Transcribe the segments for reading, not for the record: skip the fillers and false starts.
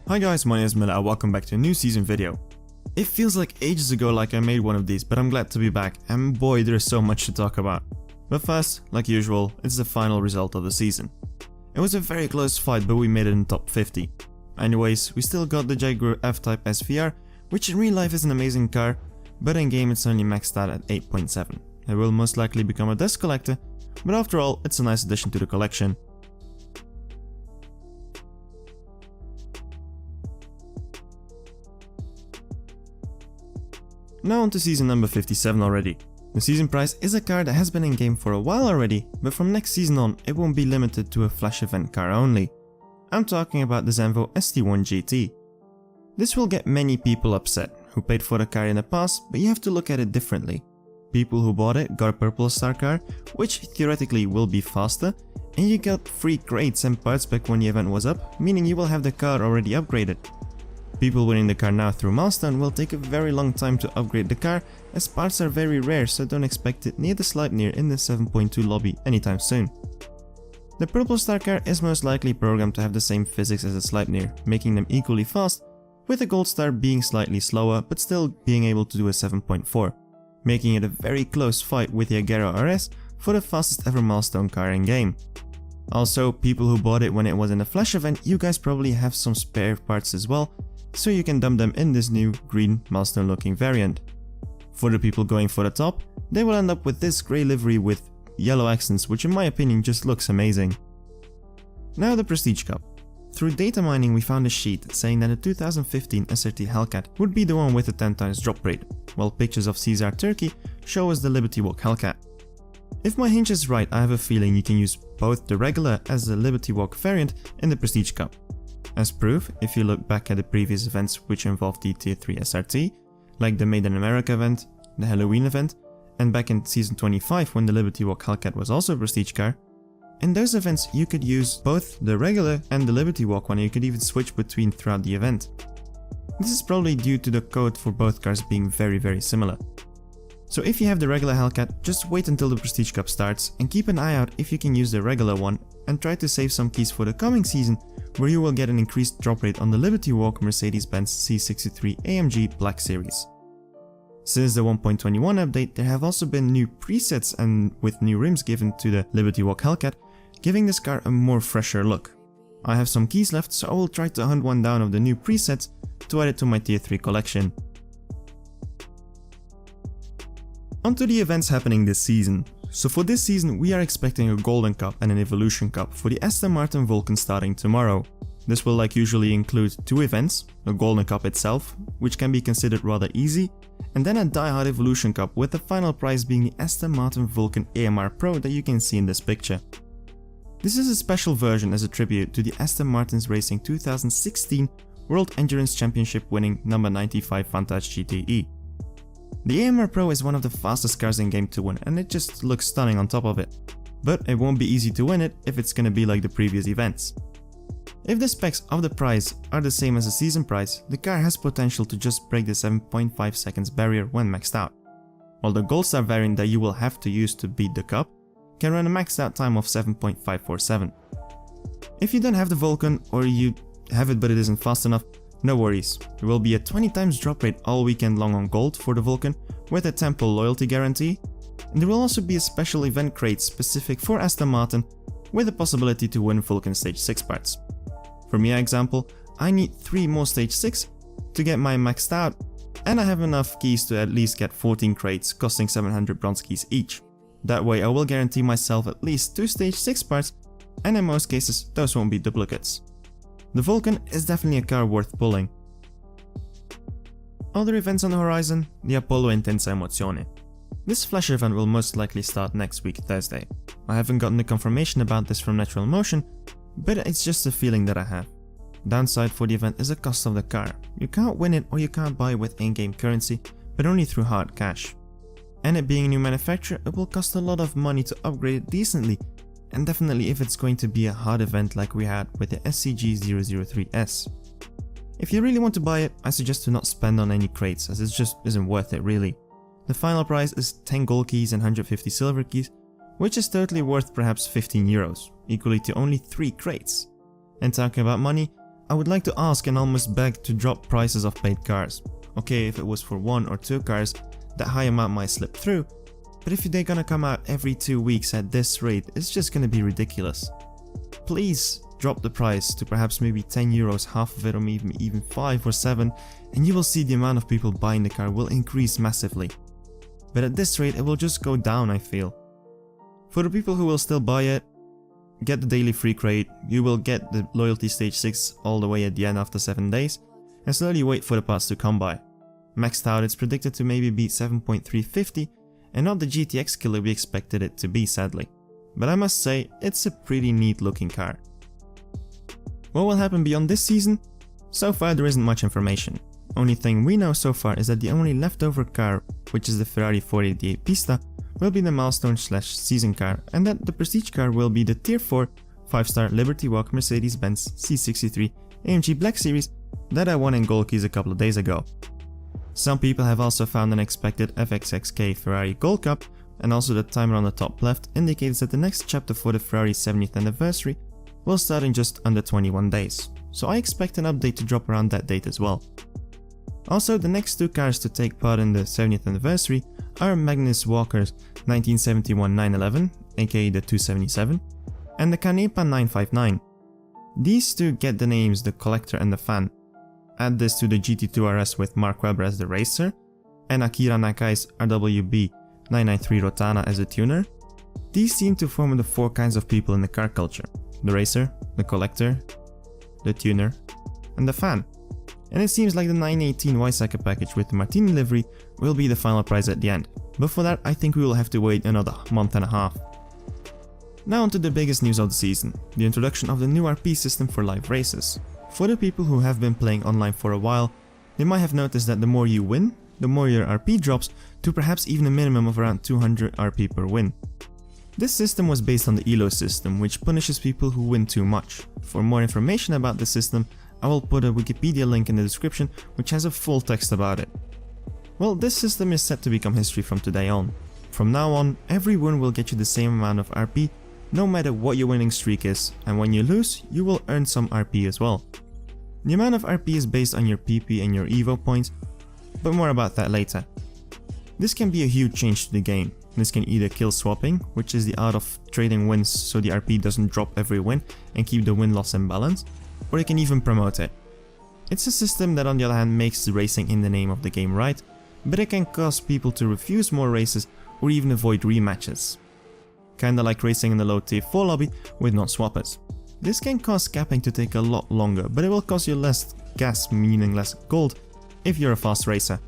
Hi guys, my name is Mille and welcome back to a new season video. It feels like ages ago like I made one of these, but I'm glad to be back, and boy, there's so much to talk about. But first, like usual, it's the final result of the season. It was a very close fight, but we made it in top 50. Anyways, we still got the Jaguar F-Type SVR, which in real life is an amazing car, but in game it's only maxed out at 8.7. It will most likely become a dust collector, but after all, it's a nice addition to the collection. Now on to season number 57 already. The season prize is a car that has been in game for a while already, but from next season on it won't be limited to a flash event car only. I'm talking about the Zenvo ST1 GT. This will get many people upset who paid for the car in the past, but you have to look at it differently. People who bought it got a purple star car, which theoretically will be faster, and you got free crates and parts back when the event was up, meaning you will have the car already upgraded. People winning the car now through milestone will take a very long time to upgrade the car, as parts are very rare, so don't expect it near the Sleipnir in the 7.2 lobby anytime soon. The purple star car is most likely programmed to have the same physics as the Sleipnir, making them equally fast, with the gold star being slightly slower but still being able to do a 7.4, making it a very close fight with the Agera RS for the fastest ever milestone car in game. Also, people who bought it when it was in a flash event, you guys probably have some spare parts as well, so you can dump them in this new green milestone looking variant. For the people going for the top, they will end up with this grey livery with yellow accents, which in my opinion just looks amazing. Now the Prestige Cup. Through data mining we found a sheet saying that the 2015 SRT Hellcat would be the one with the 10 times drop rate, while pictures of CSR Turkey show us the Liberty Walk Hellcat. If my hinge is right, I have a feeling you can use both the regular as the Liberty Walk variant in the Prestige Cup. As proof, if you look back at the previous events which involved the Tier 3 SRT, like the Made in America event, the Halloween event, and back in season 25 when the Liberty Walk Hellcat was also a prestige car, in those events you could use both the regular and the Liberty Walk one, and you could even switch between throughout the event. This is probably due to the code for both cars being very similar. So if you have the regular Hellcat, just wait until the Prestige Cup starts and keep an eye out if you can use the regular one, and try to save some keys for the coming season where you will get an increased drop rate on the Liberty Walk Mercedes-Benz C63 AMG Black Series. Since the 1.21 update, there have also been new presets and with new rims given to the Liberty Walk Hellcat, giving this car a more fresher look. I have some keys left, so I will try to hunt one down of the new presets to add it to my Tier 3 collection. Onto the events happening this season. So for this season we are expecting a Golden Cup and an Evolution Cup for the Aston Martin Vulcan starting tomorrow. This will like usually include two events, the Golden Cup itself, which can be considered rather easy, and then a die-hard Evolution Cup with the final prize being the Aston Martin Vulcan AMR Pro that you can see in this picture. This is a special version as a tribute to the Aston Martin's Racing 2016 World Endurance Championship winning number 95 Vantage GTE. The AMR Pro is one of the fastest cars in game to win, and it just looks stunning on top of it. But it won't be easy to win it if it's gonna be like the previous events. If the specs of the prize are the same as the season prize, the car has potential to just break the 7.5 seconds barrier when maxed out, while the Gold Star variant that you will have to use to beat the cup can run a maxed out time of 7.547. If you don't have the Vulcan, or you have it but it isn't fast enough, no worries, there will be a 20 times drop rate all weekend long on gold for the Vulcan with a temple loyalty guarantee, and there will also be a special event crate specific for Aston Martin with the possibility to win Vulcan Stage 6 parts. For my example, I need 3 more Stage 6 to get mine maxed out, and I have enough keys to at least get 14 crates costing 700 bronze keys each. That way I will guarantee myself at least 2 Stage 6 parts, and in most cases those won't be duplicates. The Vulcan is definitely a car worth pulling. Other events on the horizon, the Apollo Intensa Emozione. This flash event will most likely start next week Thursday. I haven't gotten the confirmation about this from Natural Motion, but it's just a feeling that I have. Downside for the event is the cost of the car. You can't win it or you can't buy it with in-game currency, but only through hard cash. And it being a new manufacturer, it will cost a lot of money to upgrade it decently, and definitely if it's going to be a hard event like we had with the SCG-003S. If you really want to buy it, I suggest to not spend on any crates, as it just isn't worth it really. The final price is 10 gold keys and 150 silver keys, which is totally worth perhaps 15 euros, equally to only 3 crates. And talking about money, I would like to ask and almost beg to drop prices of paid cars. Okay, if it was for 1 or 2 cars, that high amount might slip through, but if they're gonna come out every 2 weeks at this rate, it's just gonna be ridiculous. Please drop the price to perhaps maybe 10 euros, half of it, or maybe even 5 or 7, and you will see the amount of people buying the car will increase massively. But at this rate, it will just go down, I feel. For the people who will still buy it, get the daily free crate, you will get the loyalty stage 6 all the way at the end after 7 days, and slowly wait for the parts to come by. Maxed out, it's predicted to maybe be 7.350, and not the GTX killer we expected it to be, sadly. But I must say, it's a pretty neat looking car. What will happen beyond this season? So far there isn't much information. Only thing we know so far is that the only leftover car, which is the Ferrari 488 Pista, will be the milestone/season car, and that the prestige car will be the tier 4 5-star Liberty Walk Mercedes-Benz C63 AMG Black Series that I won in gold keys a couple of days ago. Some people have also found an expected FXXK Ferrari Gold Cup, and also the timer on the top left indicates that the next chapter for the Ferrari 70th anniversary will start in just under 21 days, so I expect an update to drop around that date as well. Also, the next 2 cars to take part in the 70th anniversary are Magnus Walker's 1971 911, aka the 277, and the Canepa 959. These 2 get the names the Collector and the Fan. Add this to the GT2 RS with Mark Webber as the racer, and Akira Nakai's RWB 993 Rotana as a tuner. These seem to form the 4 kinds of people in the car culture: the racer, the collector, the tuner, and the fan. And it seems like the 918 Weizsäcker package with the Martini livery will be the final prize at the end, but for that I think we will have to wait another month and a half. Now on to the biggest news of the season, the introduction of the new RP system for live races. For the people who have been playing online for a while, they might have noticed that the more you win, the more your RP drops to perhaps even a minimum of around 200 RP per win. This system was based on the ELO system, which punishes people who win too much. For more information about the system, I will put a Wikipedia link in the description which has a full text about it. Well, this system is set to become history from today on. From now on, every win will get you the same amount of RP, no matter what your winning streak is, and when you lose, you will earn some RP as well. The amount of RP is based on your PP and your Evo points, but more about that later. This can be a huge change to the game. This can either kill swapping, which is the art of trading wins so the RP doesn't drop every win and keep the win-loss in balance, or it can even promote it. It's a system that on the other hand makes the racing in the name of the game right, but it can cause people to refuse more races or even avoid rematches. Kinda like racing in the low tier 4 lobby with non-swappers. This can cause capping to take a lot longer, but it will cost you less gas, meaning less gold, if you're a fast racer.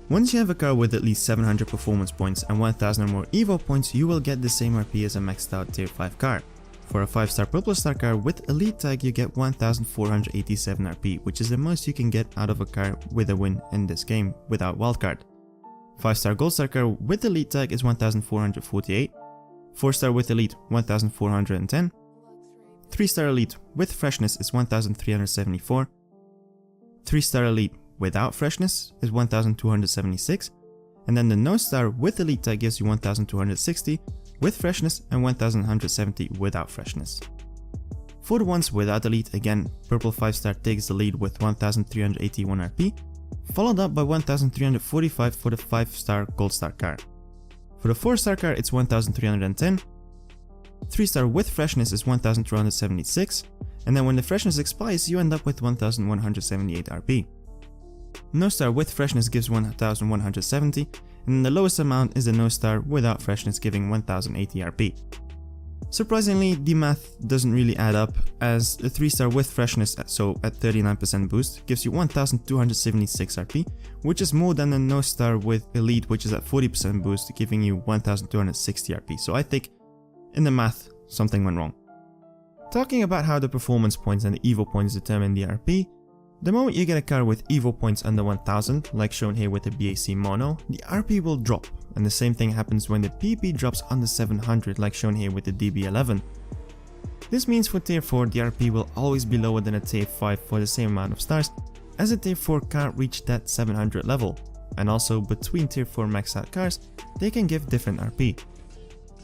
Once you have a car with at least 700 performance points and 1000 or more Evo points, you will get the same RP as a maxed out tier 5 car. For a 5-star purple star car with elite tag, you get 1487 RP, which is the most you can get out of a car with a win in this game without wildcard. 5-star gold star car with elite tag is 1448, 4-star with elite 1410, 3-star elite with freshness is 1374, 3-star elite without freshness is 1276, and then the no star with elite tag gives you 1260 with freshness and 1170 without freshness. For the ones without elite, again, purple 5-star takes the lead with 1381 RP, followed up by 1345 for the 5-star gold star car. For the 4-star car it's 1310, 3-star with freshness is 1276, and then when the freshness expires you end up with 1178 RP. No star with freshness gives 1170, and the lowest amount is the no star without freshness giving 1080 RP. Surprisingly, the math doesn't really add up, as a 3-star with freshness, so at 39% boost, gives you 1276 RP, which is more than the no star with elite, which is at 40% boost, giving you 1260 RP. So I think in the math something went wrong. Talking about how the performance points and the Evo points determine the RP, the moment you get a car with Evo points under 1000, like shown here with the BAC Mono, the RP will drop, and the same thing happens when the PP drops under 700, like shown here with the DB11. This means for tier 4 the RP will always be lower than a tier 5 for the same amount of stars, as a tier 4 can't reach that 700 level, and also between tier 4 maxed out cars, they can give different RP.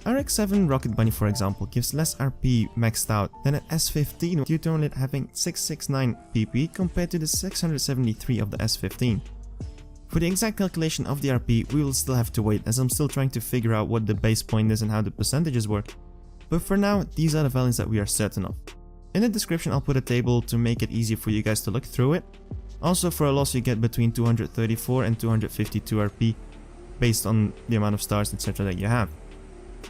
RX-7 Rocket Bunny, for example, gives less RP maxed out than an S15 due to only having 669 PP compared to the 673 of the S15. For the exact calculation of the RP, we will still have to wait, as I'm still trying to figure out what the base point is and how the percentages work, but for now, these are the values that we are certain of. In the description I'll put a table to make it easier for you guys to look through it. Also, for a loss you get between 234 and 252 RP based on the amount of stars etc. that you have.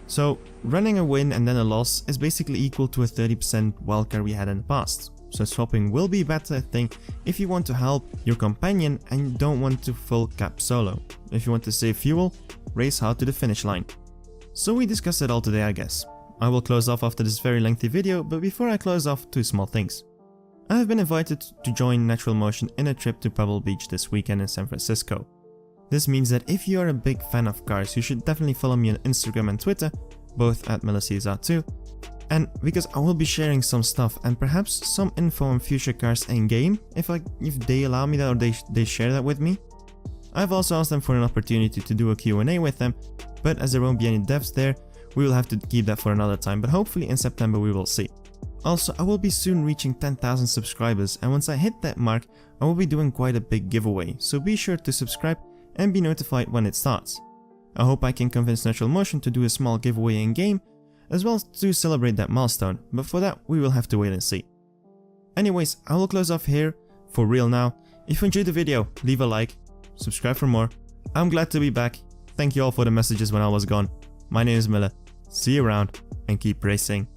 So running a win and then a loss is basically equal to a 30% wildcard we had in the past. So swapping will be a better thing if you want to help your companion and you don't want to full cap solo. If you want to save fuel, race hard to the finish line. So we discussed it all today, I guess. I will close off after this very lengthy video, but before I close off, two small things. I have been invited to join Natural Motion in a trip to Pebble Beach this weekend in San Francisco. This means that if you are a big fan of cars, you should definitely follow me on Instagram and Twitter, both at MilleCSR2, and because I will be sharing some stuff and perhaps some info on future cars in-game, if they allow me that or they share that with me. I've also asked them for an opportunity to do a Q&A with them, but as there won't be any devs there, we will have to keep that for another time, but hopefully in September we will see. Also, I will be soon reaching 10,000 subscribers, and once I hit that mark, I will be doing quite a big giveaway, so be sure to subscribe and be notified when it starts. I hope I can convince Natural Motion to do a small giveaway in-game, as well as to celebrate that milestone, but for that we will have to wait and see. Anyways, I will close off here, for real now. If you enjoyed the video, leave a like, subscribe for more. I'm glad to be back, thank you all for the messages when I was gone. My name is Mille, see you around, and keep racing.